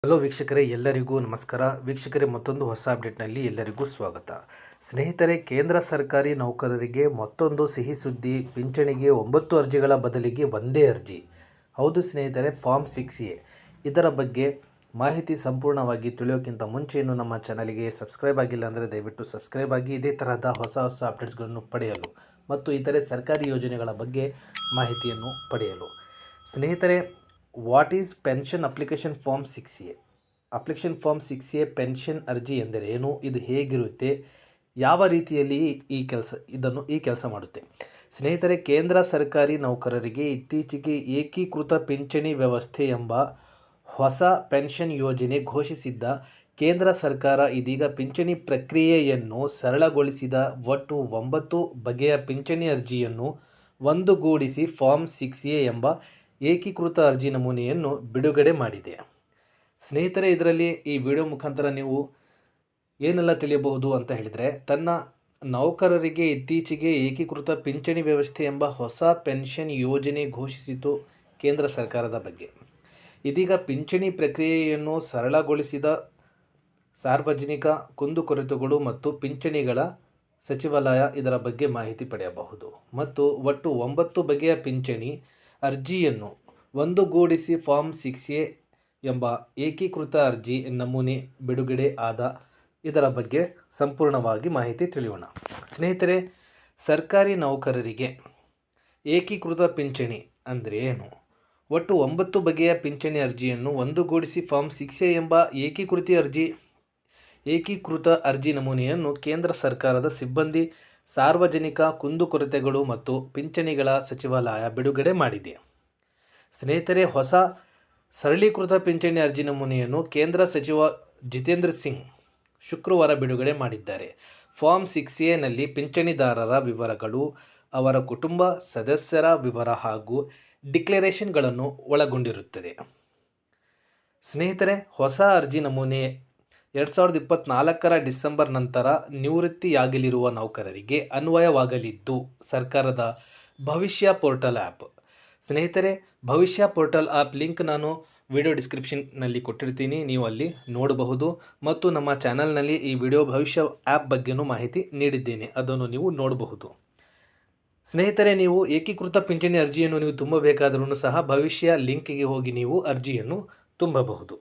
Hello ವೀಕ್ಷಕರೇ, ಎಲ್ಲರಿಗೂ ನಮಸ್ಕಾರ. ವೀಕ್ಷಕರೇ, ಮತ್ತೊಂದು ಹೊಸ ಅಪ್ಡೇಟ್ನಲ್ಲಿ ಎಲ್ಲರಿಗೂ ಸ್ವಾಗತ. ಸ್ನೇಹಿತರೆ, ಕೇಂದ್ರ ಸರ್ಕಾರಿ ನೌಕರರಿಗೆ ಮತ್ತೊಂದು ಸಿಹಿ ಸುದ್ದಿ. ಪಿಂಚಣಿಗೆ 9 ಅರ್ಜಿಗಳ ಬದಲಿಗೆ ಒಂದೇ ಅರ್ಜಿ. ಹೌದು ಸ್ನೇಹಿತರೆ, ಫಾರ್ಮ್ 6A. ಇದರ ಬಗ್ಗೆ ಮಾಹಿತಿ ಸಂಪೂರ್ಣವಾಗಿ ತಿಳಿಯೋಕ್ಕಿಂತ ಮುಂಚೆ ಇನ್ನು ನಮ್ಮ ಚಾನಲ್ಗೆ ಸಬ್ಸ್ಕ್ರೈಬ್ ಆಗಿಲ್ಲ ಅಂದರೆ ದಯವಿಟ್ಟು ಸಬ್ಸ್ಕ್ರೈಬ್ ಆಗಿ ಇದೇ ತರಹದ ಹೊಸ ಅಪ್ಡೇಟ್ಸ್ಗಳನ್ನು ಪಡೆಯಲು ಮತ್ತು ಇತರೆ ಸರ್ಕಾರಿ ಯೋಜನೆಗಳ ಬಗ್ಗೆ ಮಾಹಿತಿಯನ್ನು ಪಡೆಯಲು. ಸ್ನೇಹಿತರೆ, what is pension application form 6A? Application form 6A pension ಅರ್ಜಿ ಎಂದರೆ ಏನು? ಇದು ಹೇಗಿರುತ್ತೆ? ಯಾವ ರೀತಿಯಲ್ಲಿ ಈ ಕೆಲಸ ಮಾಡುತ್ತೆ? ಸ್ನೇಹಿತರೆ, ಕೇಂದ್ರ ಸರ್ಕಾರಿ ನೌಕರರಿಗೆ ಇತ್ತೀಚೆಗೆ ಏಕೀಕೃತ ಪಿಂಚಣಿ ವ್ಯವಸ್ಥೆ ಎಂಬ ಹೊಸ ಪೆನ್ಷನ್ ಯೋಜನೆ ಘೋಷಿಸಿದ್ದ ಕೇಂದ್ರ ಸರ್ಕಾರ ಇದೀಗ ಪಿಂಚಣಿ ಪ್ರಕ್ರಿಯೆಯನ್ನು ಸರಳಗೊಳಿಸಿದ ಒಟ್ಟು 9 ಬಗೆಯ ಪಿಂಚಣಿ ಅರ್ಜಿಯನ್ನು ಒಂದುಗೂಡಿಸಿ ಫಾರ್ಮ್ 6A ಎಂಬ ಏಕೀಕೃತ ಅರ್ಜಿ ನಮೂನೆಯನ್ನು ಬಿಡುಗಡೆ ಮಾಡಿದೆ. ಸ್ನೇಹಿತರೆ, ಇದರಲ್ಲಿ ಈ ವಿಡಿಯೋ ಮುಖಾಂತರ ನೀವು ಏನೆಲ್ಲ ತಿಳಿಯಬಹುದು ಅಂತ ಹೇಳಿದರೆ, ತನ್ನ ನೌಕರರಿಗೆ ಇತ್ತೀಚೆಗೆ ಏಕೀಕೃತ ಪಿಂಚಣಿ ವ್ಯವಸ್ಥೆ ಎಂಬ ಹೊಸ ಪೆನ್ಷನ್ ಯೋಜನೆ ಘೋಷಿಸಿತು ಕೇಂದ್ರ ಸರ್ಕಾರದ ಬಗ್ಗೆ. ಇದೀಗ ಪಿಂಚಣಿ ಪ್ರಕ್ರಿಯೆಯನ್ನು ಸರಳಗೊಳಿಸಿದ ಸಾರ್ವಜನಿಕ ಕುಂದುಕೊರತೆಗಳು ಮತ್ತು ಪಿಂಚಣಿಗಳ ಸಚಿವಾಲಯ ಇದರ ಬಗ್ಗೆ ಮಾಹಿತಿ ಪಡೆಯಬಹುದು ಮತ್ತು ಒಟ್ಟು 9 ಬಗೆಯ ಪಿಂಚಣಿ ಅರ್ಜಿಯನ್ನು ಒಂದುಗೂಡಿಸಿ ಫಾರ್ಮ್ 6A ಎಂಬ ಏಕೀಕೃತ ಅರ್ಜಿ ನಮೂನೆ ಬಿಡುಗಡೆ ಆದ ಇದರ ಬಗ್ಗೆ ಸಂಪೂರ್ಣವಾಗಿ ಮಾಹಿತಿ ತಿಳಿಯೋಣ. ಸ್ನೇಹಿತರೆ, ಸರ್ಕಾರಿ ನೌಕರರಿಗೆ ಏಕೀಕೃತ ಪಿಂಚಣಿ ಅಂದರೆ ಏನು? ಒಟ್ಟು 9 ಬಗೆಯ ಪಿಂಚಣಿ ಅರ್ಜಿಯನ್ನು ಒಂದುಗೂಡಿಸಿ ಫಾರ್ಮ್ 6A ಎಂಬ ಏಕೀಕೃತ ಅರ್ಜಿ ನಮೂನೆಯನ್ನು ಕೇಂದ್ರ ಸರ್ಕಾರದ ಸಿಬ್ಬಂದಿ, ಸಾರ್ವಜನಿಕ ಕುಂದುಕೊರತೆಗಳು ಮತ್ತು ಪಿಂಚಣಿಗಳ ಸಚಿವಾಲಯ ಬಿಡುಗಡೆ ಮಾಡಿದೆ. ಸ್ನೇಹಿತರೆ, ಹೊಸ ಸರಳೀಕೃತ ಪಿಂಚಣಿ ಅರ್ಜಿ ನಮೂನೆಯನ್ನು ಕೇಂದ್ರ ಸಚಿವ ಜಿತೇಂದ್ರ ಸಿಂಗ್ ಶುಕ್ರವಾರ ಬಿಡುಗಡೆ ಮಾಡಿದ್ದಾರೆ. ಫಾರ್ಮ್ 6A ಪಿಂಚಣಿದಾರರ ವಿವರಗಳು, ಅವರ ಕುಟುಂಬ ಸದಸ್ಯರ ವಿವರ ಹಾಗೂ ಡಿಕ್ಲರೇಷನ್ಗಳನ್ನು ಒಳಗೊಂಡಿರುತ್ತದೆ. ಸ್ನೇಹಿತರೆ, ಹೊಸ ಅರ್ಜಿ ನಮೂನೆ 2024ರ ಡಿಸೆಂಬರ್ ನಂತರ ನಿವೃತ್ತಿಯಾಗಲಿರುವ ನೌಕರರಿಗೆ ಅನ್ವಯವಾಗಲಿದ್ದು ಸರ್ಕಾರದ ಭವಿಷ್ಯ ಪೋರ್ಟಲ್ ಆ್ಯಪ್. ಸ್ನೇಹಿತರೆ, ಭವಿಷ್ಯ ಪೋರ್ಟಲ್ ಆ್ಯಪ್ ಲಿಂಕ್ ನಾನು ವಿಡಿಯೋ ಡಿಸ್ಕ್ರಿಪ್ಷನ್ನಲ್ಲಿ ಕೊಟ್ಟಿರ್ತೀನಿ, ನೀವು ಅಲ್ಲಿ ನೋಡಬಹುದು. ಮತ್ತು ನಮ್ಮ ಚಾನಲ್ನಲ್ಲಿ ಈ ವಿಡಿಯೋ ಭವಿಷ್ಯ ಆ್ಯಪ್ ಬಗ್ಗೆಯೂ ಮಾಹಿತಿ ನೀಡಿದ್ದೇನೆ, ಅದನ್ನು ನೀವು ನೋಡಬಹುದು. ಸ್ನೇಹಿತರೆ, ನೀವು ಏಕೀಕೃತ ಪಿಂಚಣಿ ಅರ್ಜಿಯನ್ನು ನೀವು ತುಂಬಬೇಕಾದರೂ ಸಹ ಭವಿಷ್ಯ ಲಿಂಕಿಗೆ ಹೋಗಿ ನೀವು ಅರ್ಜಿಯನ್ನು ತುಂಬಬಹುದು.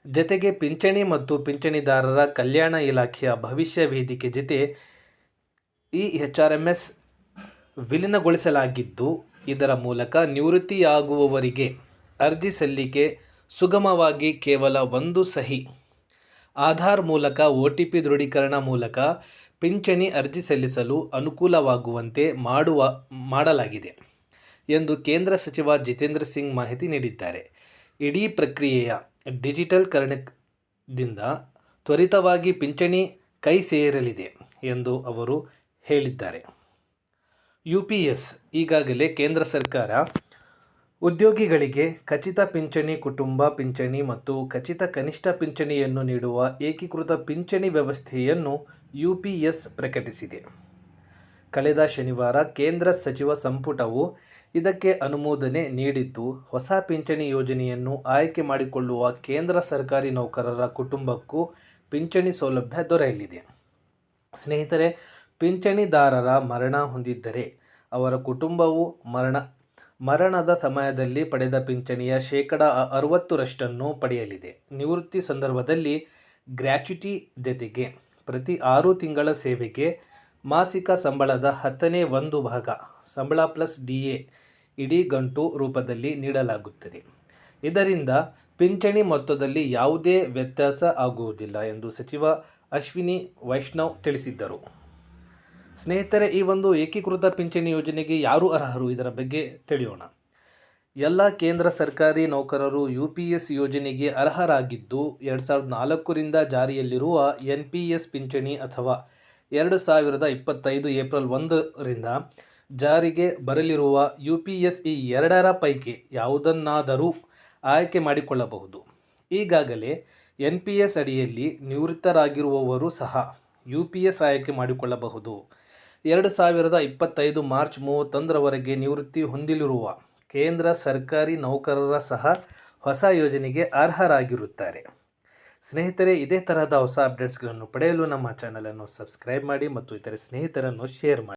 ಜತೆಗೆ ಪಿಂಚಣಿ ಮತ್ತು ಪಿಂಚಣಿದಾರರ ಕಲ್ಯಾಣ ಇಲಾಖೆಯ ಭವಿಷ್ಯ ವೇದಿಕೆ ಜತೆ HRMS ವಿಲೀನಗೊಳಿಸಲಾಗಿದ್ದು, ಇದರ ಮೂಲಕ ನಿವೃತ್ತಿಯಾಗುವವರಿಗೆ ಅರ್ಜಿ ಸಲ್ಲಿಕೆ ಸುಗಮವಾಗಿ ಕೇವಲ ಒಂದು ಸಹಿ, ಆಧಾರ್ ಮೂಲಕ OTP ದೃಢೀಕರಣ ಮೂಲಕ ಪಿಂಚಣಿ ಅರ್ಜಿ ಸಲ್ಲಿಸಲು ಅನುಕೂಲವಾಗುವಂತೆ ಮಾಡಲಾಗಿದೆ ಎಂದು ಕೇಂದ್ರ ಸಚಿವ ಜಿತೇಂದ್ರ ಸಿಂಗ್ ಮಾಹಿತಿ ನೀಡಿದ್ದಾರೆ. ಇಡೀ ಪ್ರಕ್ರಿಯೆಯ ಡಿಜಿಟಲ್ಕರಣದಿಂದ ತ್ವರಿತವಾಗಿ ಪಿಂಚಣಿ ಕೈ ಸೇರಲಿದೆ ಎಂದು ಅವರು ಹೇಳಿದ್ದಾರೆ. UPS ಈಗಾಗಲೇ ಕೇಂದ್ರ ಸರ್ಕಾರ ಉದ್ಯೋಗಿಗಳಿಗೆ ಖಚಿತ ಪಿಂಚಣಿ, ಕುಟುಂಬ ಪಿಂಚಣಿ ಮತ್ತು ಖಚಿತ ಕನಿಷ್ಠ ಪಿಂಚಣಿಯನ್ನು ನೀಡುವ ಏಕೀಕೃತ ಪಿಂಚಣಿ ವ್ಯವಸ್ಥೆಯನ್ನು UPS ಪ್ರಕಟಿಸಿದೆ. ಕಳೆದ ಶನಿವಾರ ಕೇಂದ್ರ ಸಚಿವ ಸಂಪುಟವು ಇದಕ್ಕೆ ಅನುಮೋದನೆ ನೀಡಿದ್ದು, ಹೊಸ ಪಿಂಚಣಿ ಯೋಜನೆಯನ್ನು ಆಯ್ಕೆ ಮಾಡಿಕೊಳ್ಳುವ ಕೇಂದ್ರ ಸರ್ಕಾರಿ ನೌಕರರ ಕುಟುಂಬಕ್ಕೂ ಪಿಂಚಣಿ ಸೌಲಭ್ಯ ದೊರೆಯಲಿದೆ. ಸ್ನೇಹಿತರೆ, ಪಿಂಚಣಿದಾರರ ಮರಣ ಹೊಂದಿದ್ದರೆ ಅವರ ಕುಟುಂಬವು ಮರಣದ ಸಮಯದಲ್ಲಿ ಪಡೆದ ಪಿಂಚಣಿಯ 60% ಪಡೆಯಲಿದೆ. ನಿವೃತ್ತಿ ಸಂದರ್ಭದಲ್ಲಿ ಗ್ರ್ಯಾಚ್ಯುಟಿ ಜತೆಗೆ ಪ್ರತಿ 6 ತಿಂಗಳ ಸೇವೆಗೆ ಮಾಸಿಕ ಸಂಬಳದ 10ನೇ 1 ಭಾಗ ಸಂಬಳ ಪ್ಲಸ್ DA ಇಡೀ ಗಂಟು ರೂಪದಲ್ಲಿ ನೀಡಲಾಗುತ್ತದೆ. ಇದರಿಂದ ಪಿಂಚಣಿ ಮೊತ್ತದಲ್ಲಿ ಯಾವುದೇ ವ್ಯತ್ಯಾಸ ಆಗುವುದಿಲ್ಲ ಎಂದು ಸಚಿವ ಅಶ್ವಿನಿ ವೈಷ್ಣವ್ ತಿಳಿಸಿದ್ದರು. ಸ್ನೇಹಿತರೆ, ಈ ಒಂದು ಏಕೀಕೃತ ಪಿಂಚಣಿ ಯೋಜನೆಗೆ ಯಾರು ಅರ್ಹರು? ಇದರ ಬಗ್ಗೆ ತಿಳಿಯೋಣ. ಎಲ್ಲ ಕೇಂದ್ರ ಸರ್ಕಾರಿ ನೌಕರರು UPS ಯೋಜನೆಗೆ ಅರ್ಹರಾಗಿದ್ದು, 2004ರಿಂದ ಜಾರಿಯಲ್ಲಿರುವ NPS ಪಿಂಚಣಿ ಅಥವಾ 2025 ಏಪ್ರಿಲ್ 1ರಿಂದ ಜಾರಿಗೆ ಬರಲಿರುವ UPS ಈ ಎರಡರ ಪೈಕಿ ಯಾವುದನ್ನಾದರೂ ಆಯ್ಕೆ ಮಾಡಿಕೊಳ್ಳಬಹುದು. ಈಗಾಗಲೇ NPS ಅಡಿಯಲ್ಲಿ ನಿವೃತ್ತರಾಗಿರುವವರು ಸಹ UPS ಆಯ್ಕೆ ಮಾಡಿಕೊಳ್ಳಬಹುದು. 2025 ಮಾರ್ಚ್ 31ರವರೆಗೆ ನಿವೃತ್ತಿ ಹೊಂದಲಿರುವ ಕೇಂದ್ರ ಸರ್ಕಾರಿ ನೌಕರರ ಸಹ ಹೊಸ ಯೋಜನೆಗೆ ಅರ್ಹರಾಗಿರುತ್ತಾರೆ. ಸ್ನೇಹಿತರೆ, ಇದೇ ತರಹದ ಹೊಸ ಅಪ್ಡೇಟ್ಸ್ಗಳನ್ನು ಪಡೆಯಲು ನಮ್ಮ ಚಾನಲನ್ನು ಸಬ್ಸ್ಕ್ರೈಬ್ ಮಾಡಿ ಮತ್ತು ಇತರ ಸ್ನೇಹಿತರನ್ನು ಶೇರ್ ಮಾಡಿ.